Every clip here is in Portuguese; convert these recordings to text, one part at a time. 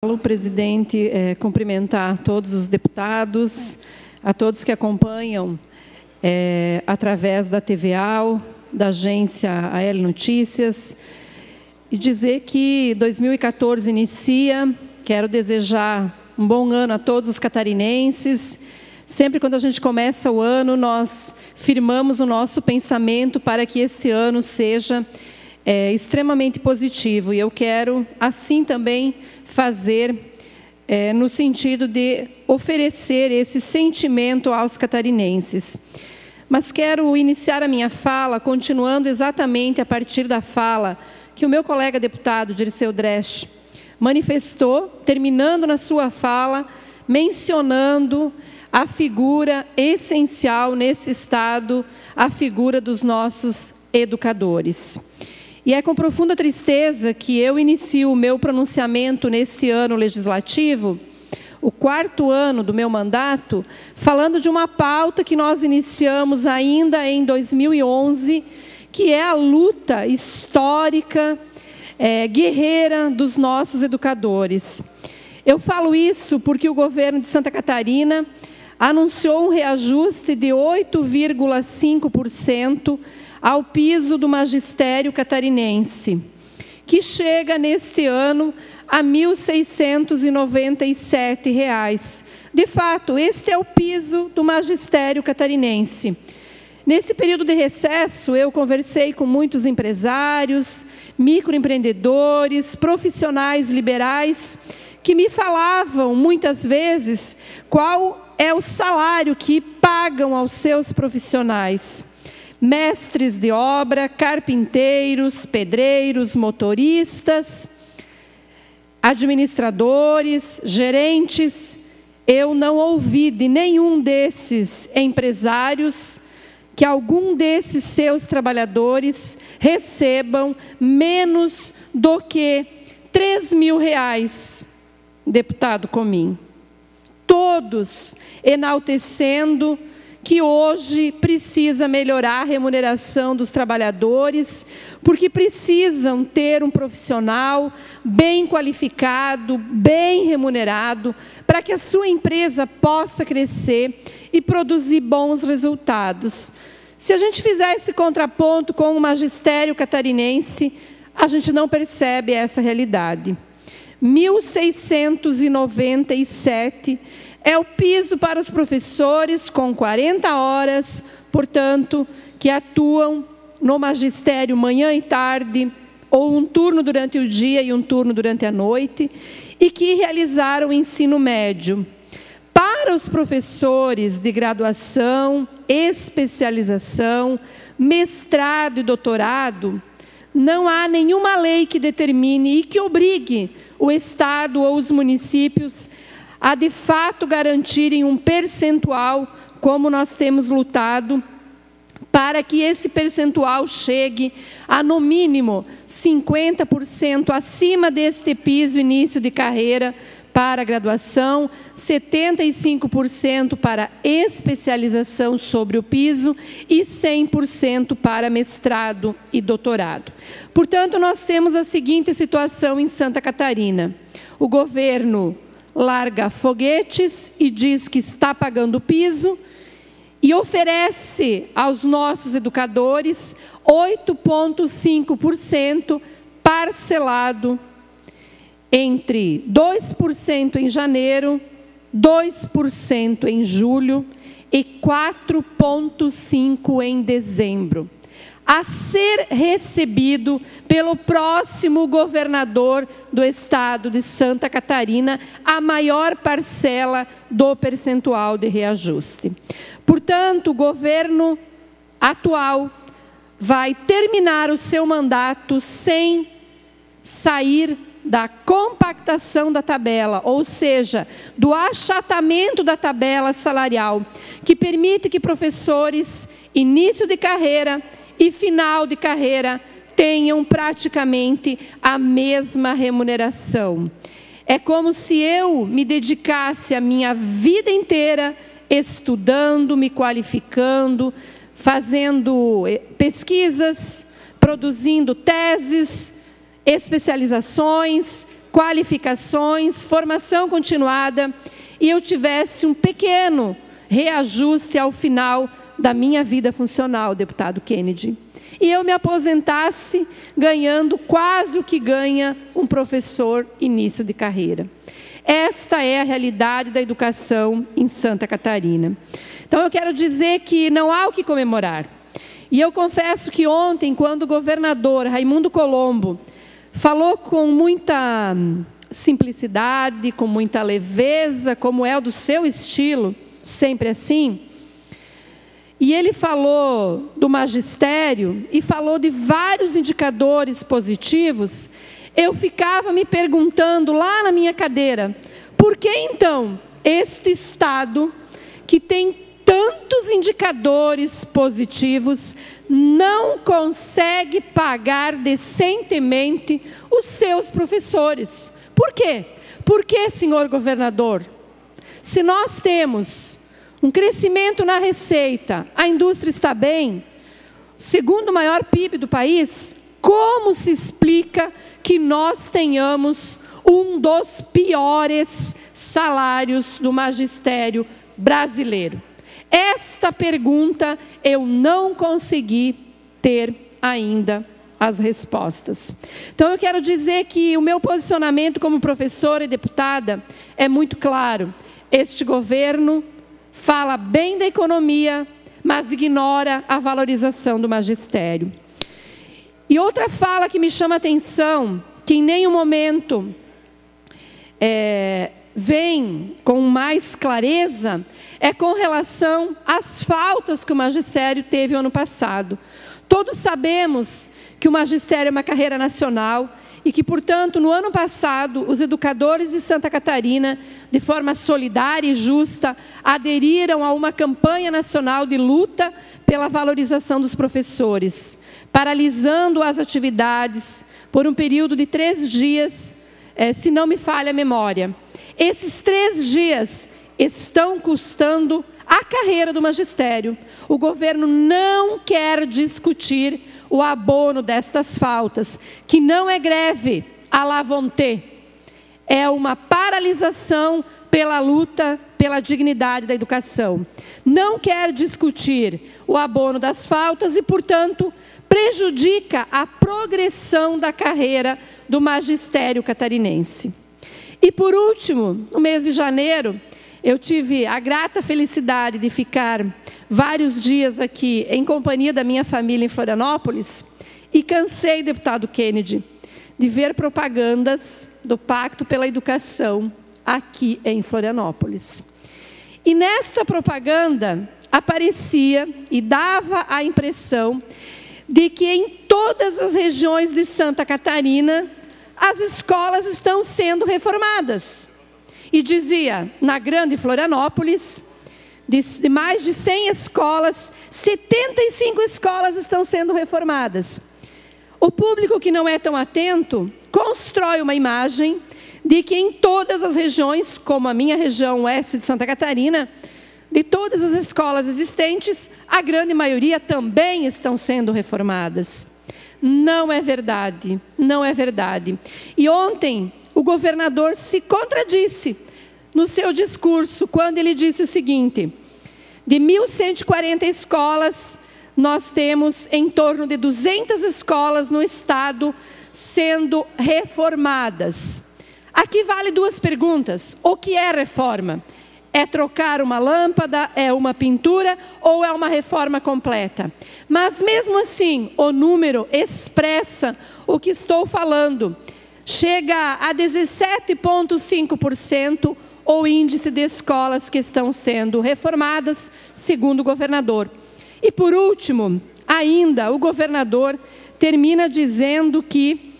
O presidente cumprimentar todos os deputados, a todos que acompanham através da TVA, da agência AL Notícias, e dizer que 2014 inicia. Quero desejar um bom ano a todos os catarinenses. Sempre quando a gente começa o ano, nós firmamos o nosso pensamento para que este ano seja extremamente positivo. E eu quero, assim também, fazer no sentido de oferecer esse sentimento aos catarinenses. Mas quero iniciar a minha fala continuando exatamente a partir da fala que o meu colega deputado Dirceu Dresch manifestou, terminando na sua fala, mencionando a figura essencial nesse Estado, a figura dos nossos educadores. E é com profunda tristeza que eu inicio o meu pronunciamento neste ano legislativo, o 4º ano do meu mandato, falando de uma pauta que nós iniciamos ainda em 2011, que é a luta histórica, guerreira dos nossos educadores. Eu falo isso porque o governo de Santa Catarina anunciou um reajuste de 8,5% ao piso do magistério catarinense, que chega neste ano a R$ 1.697. De fato, este é o piso do magistério catarinense. Nesse período de recesso, eu conversei com muitos empresários, microempreendedores, profissionais liberais, que me falavam, muitas vezes, qual é o salário que pagam aos seus profissionais. Mestres de obra, carpinteiros, pedreiros, motoristas, administradores, gerentes. Eu não ouvi de nenhum desses empresários que algum desses seus trabalhadores recebam menos do que R$ 3.000, deputado Comim. Todos enaltecendo que hoje precisa melhorar a remuneração dos trabalhadores, porque precisam ter um profissional bem qualificado, bem remunerado, para que a sua empresa possa crescer e produzir bons resultados. Se a gente fizer esse contraponto com o magistério catarinense, a gente não percebe essa realidade. R$ 1.697 é o piso para os professores com 40 horas, portanto, que atuam no magistério manhã e tarde, ou um turno durante o dia e um turno durante a noite, e que realizaram o ensino médio. Para os professores de graduação, especialização, mestrado e doutorado, não há nenhuma lei que determine e que obrigue o Estado ou os municípios a, de fato, garantirem um percentual, como nós temos lutado, para que esse percentual chegue a, no mínimo, 50% acima deste piso início de carreira para graduação, 75% para especialização sobre o piso e 100% para mestrado e doutorado. Portanto, nós temos a seguinte situação em Santa Catarina. O governo larga foguetes e diz que está pagando o piso e oferece aos nossos educadores 8,5% parcelado entre 2% em janeiro, 2% em julho e 4,5% em dezembro, a ser recebido pelo próximo governador do estado de Santa Catarina, a maior parcela do percentual de reajuste. Portanto, o governo atual vai terminar o seu mandato sem sair da compactação da tabela, ou seja, do achatamento da tabela salarial, que permite que professores, início de carreira e final de carreira, tenham praticamente a mesma remuneração. É como se eu me dedicasse a minha vida inteira estudando, me qualificando, fazendo pesquisas, produzindo teses, especializações, qualificações, formação continuada e eu tivesse um pequeno reajuste ao final da minha vida funcional, deputado Kennedy. E eu me aposentasse ganhando quase o que ganha um professor início de carreira. Esta é a realidade da educação em Santa Catarina. Então eu quero dizer que não há o que comemorar. E eu confesso que ontem, quando o governador Raimundo Colombo falou com muita simplicidade, com muita leveza, como é o do seu estilo, sempre assim, e ele falou do magistério e falou de vários indicadores positivos, eu ficava me perguntando lá na minha cadeira, por que então este Estado, que tem tantos indicadores positivos, não consegue pagar decentemente os seus professores? Por quê? Por que, senhor governador? Se nós temos um crescimento na receita, a indústria está bem, segundo maior PIB do país, como se explica que nós tenhamos um dos piores salários do magistério brasileiro? Esta pergunta eu não consegui ter ainda as respostas. Então eu quero dizer que o meu posicionamento como professora e deputada é muito claro. Este governo fala bem da economia, mas ignora a valorização do magistério. E outra fala que me chama a atenção, que em nenhum momento vem com mais clareza, é com relação às faltas que o magistério teve no ano passado. Todos sabemos que o magistério é uma carreira nacional e que, portanto, no ano passado, os educadores de Santa Catarina, de forma solidária e justa, aderiram a uma campanha nacional de luta pela valorização dos professores, paralisando as atividades por um período de 3 dias, se não me falha a memória. Esses 3 dias estão custando a carreira do magistério. O governo não quer discutir o abono destas faltas, que não é greve à la volonté, é uma paralisação pela luta pela dignidade da educação. Não quer discutir o abono das faltas e, portanto, prejudica a progressão da carreira do magistério catarinense. E, por último, no mês de janeiro, eu tive a grata felicidade de ficar vários dias aqui em companhia da minha família em Florianópolis e cansei, deputado Kennedy, de ver propagandas do Pacto pela Educação aqui em Florianópolis. E nesta propaganda aparecia e dava a impressão de que em todas as regiões de Santa Catarina as escolas estão sendo reformadas. E dizia, na grande Florianópolis, de mais de 100 escolas, 75 escolas estão sendo reformadas. O público que não é tão atento constrói uma imagem de que em todas as regiões, como a minha região oeste de Santa Catarina, de todas as escolas existentes, a grande maioria também estão sendo reformadas. Não é verdade, não é verdade. E ontem o governador se contradisse no seu discurso, quando ele disse o seguinte: de 1.140 escolas, nós temos em torno de 200 escolas no estado sendo reformadas. Aqui vale 2 perguntas. O que é reforma? É trocar uma lâmpada, é uma pintura ou é uma reforma completa? Mas mesmo assim, o número expressa o que estou falando. Chega a 17,5% o índice de escolas que estão sendo reformadas, segundo o governador. E por último, ainda o governador termina dizendo que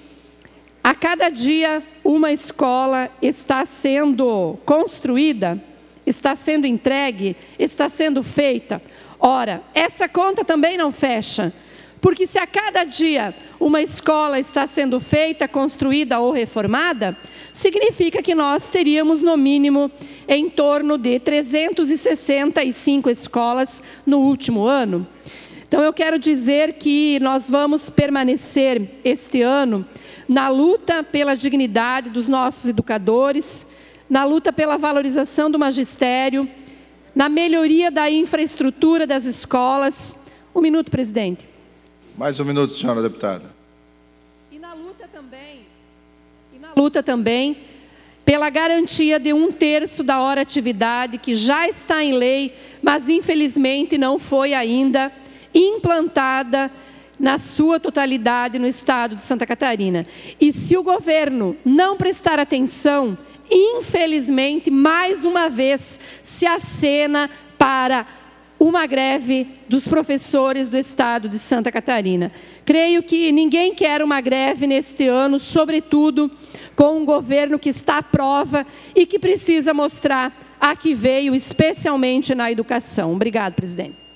a cada dia uma escola está sendo construída, está sendo entregue, está sendo feita. Ora, essa conta também não fecha, porque se a cada dia uma escola está sendo feita, construída ou reformada, significa que nós teríamos no mínimo em torno de 365 escolas no último ano. Então, eu quero dizer que nós vamos permanecer este ano na luta pela dignidade dos nossos educadores, na luta pela valorização do magistério, na melhoria da infraestrutura das escolas. Um minuto, presidente. Mais um minuto, senhora deputada. E na luta também pela garantia de 1/3 da hora atividade, que já está em lei, mas infelizmente não foi ainda implantada na sua totalidade no estado de Santa Catarina. E se o governo não prestar atenção, infelizmente, mais uma vez, se acena para uma greve dos professores do estado de Santa Catarina. Creio que ninguém quer uma greve neste ano, sobretudo com um governo que está à prova e que precisa mostrar a que veio, especialmente na educação. Obrigado, presidente.